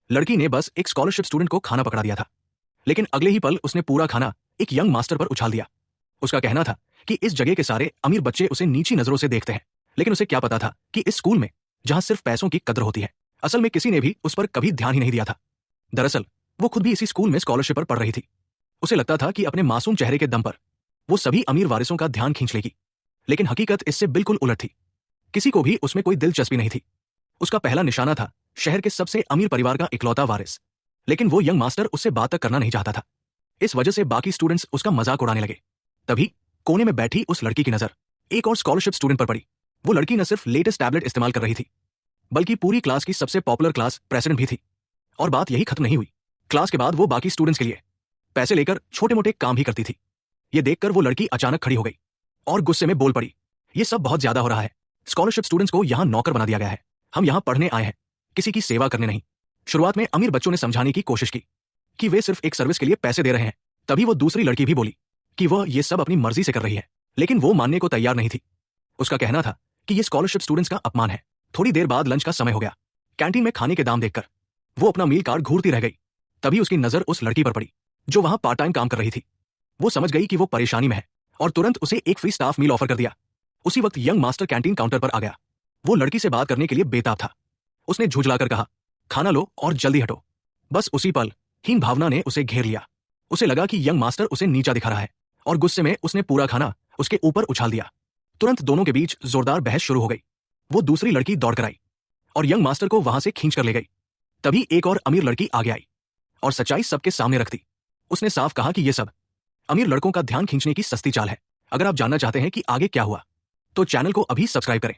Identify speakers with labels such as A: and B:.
A: लड़की ने बस एक स्कॉलरशिप स्टूडेंट को खाना पकड़ा दिया था, लेकिन अगले ही पल उसने पूरा खाना एक यंग मास्टर पर उछाल दिया। उसका कहना था कि इस जगह के सारे अमीर बच्चे उसे नीची नजरों से देखते हैं, लेकिन उसे क्या पता था कि इस स्कूल में, जहां सिर्फ पैसों की कद्र होती है, असल में किसी ने भी उस पर कभी ध्यान ही नहीं दिया था। दरअसल वो खुद भी इसी स्कूल में स्कॉलरशिप पर पढ़ रही थी। उसे लगता था कि अपने मासूम चेहरे के दम पर वो सभी अमीर वारिसों का ध्यान खींच लेगी, लेकिन हकीकत इससे बिल्कुल उलट थी। किसी को भी उसमें कोई दिलचस्पी नहीं थी। उसका पहला निशाना था शहर के सबसे अमीर परिवार का इकलौता वारिस, लेकिन वो यंग मास्टर उससे बात तक करना नहीं चाहता था। इस वजह से बाकी स्टूडेंट्स उसका मजाक उड़ाने लगे। तभी कोने में बैठी उस लड़की की नजर एक और स्कॉलरशिप स्टूडेंट पर पड़ी। वो लड़की न सिर्फ लेटेस्ट टैबलेट इस्तेमाल कर रही थी, बल्कि पूरी क्लास की सबसे पॉपुलर क्लास प्रेसिडेंट भी थी। और बात यही खत्म नहीं हुई। क्लास के बाद वो बाकी स्टूडेंट्स के लिए पैसे लेकर छोटे मोटे काम भी करती थी। ये देखकर वो लड़की अचानक खड़ी हो गई और गुस्से में बोल पड़ी, ये सब बहुत ज्यादा हो रहा है। स्कॉलरशिप स्टूडेंट्स को यहाँ नौकर बना दिया गया है। हम यहाँ पढ़ने आए हैं, किसी की सेवा करने नहीं। शुरुआत में अमीर बच्चों ने समझाने की कोशिश की कि वे सिर्फ एक सर्विस के लिए पैसे दे रहे हैं। तभी वो दूसरी लड़की भी बोली कि वह ये सब अपनी मर्जी से कर रही है, लेकिन वो मानने को तैयार नहीं थी। उसका कहना था कि ये स्कॉलरशिप स्टूडेंट्स का अपमान है। थोड़ी देर बाद लंच का समय हो गया। कैंटीन में खाने के दाम देखकर वो अपना मील कार्ड घूरती रह गई। तभी उसकी नजर उस लड़की पर पड़ी जो वहां पार्ट टाइम काम कर रही थी। वो समझ गई कि वो परेशानी में है और तुरंत उसे एक फ्री स्टाफ मील ऑफर कर दिया। उसी वक्त यंग मास्टर कैंटीन काउंटर पर आ गया। वो लड़की से बात करने के लिए बेताब था। उसने झुंझलाकर कहा, खाना लो और जल्दी हटो। बस उसी पल हीन भावना ने उसे घेर लिया। उसे लगा कि यंग मास्टर उसे नीचा दिखा रहा है और गुस्से में उसने पूरा खाना उसके ऊपर उछाल दिया। तुरंत दोनों के बीच जोरदार बहस शुरू हो गई। वो दूसरी लड़की दौड़कर आई और यंग मास्टर को वहां से खींच कर ले गई। तभी एक और अमीर लड़की आगे आई और सच्चाई सबके सामने रख दी। उसने साफ कहा कि ये सब अमीर लड़कों का ध्यान खींचने की सस्ती चाल है। अगर आप जानना चाहते हैं कि आगे क्या हुआ, तो चैनल को अभी सब्सक्राइब करें।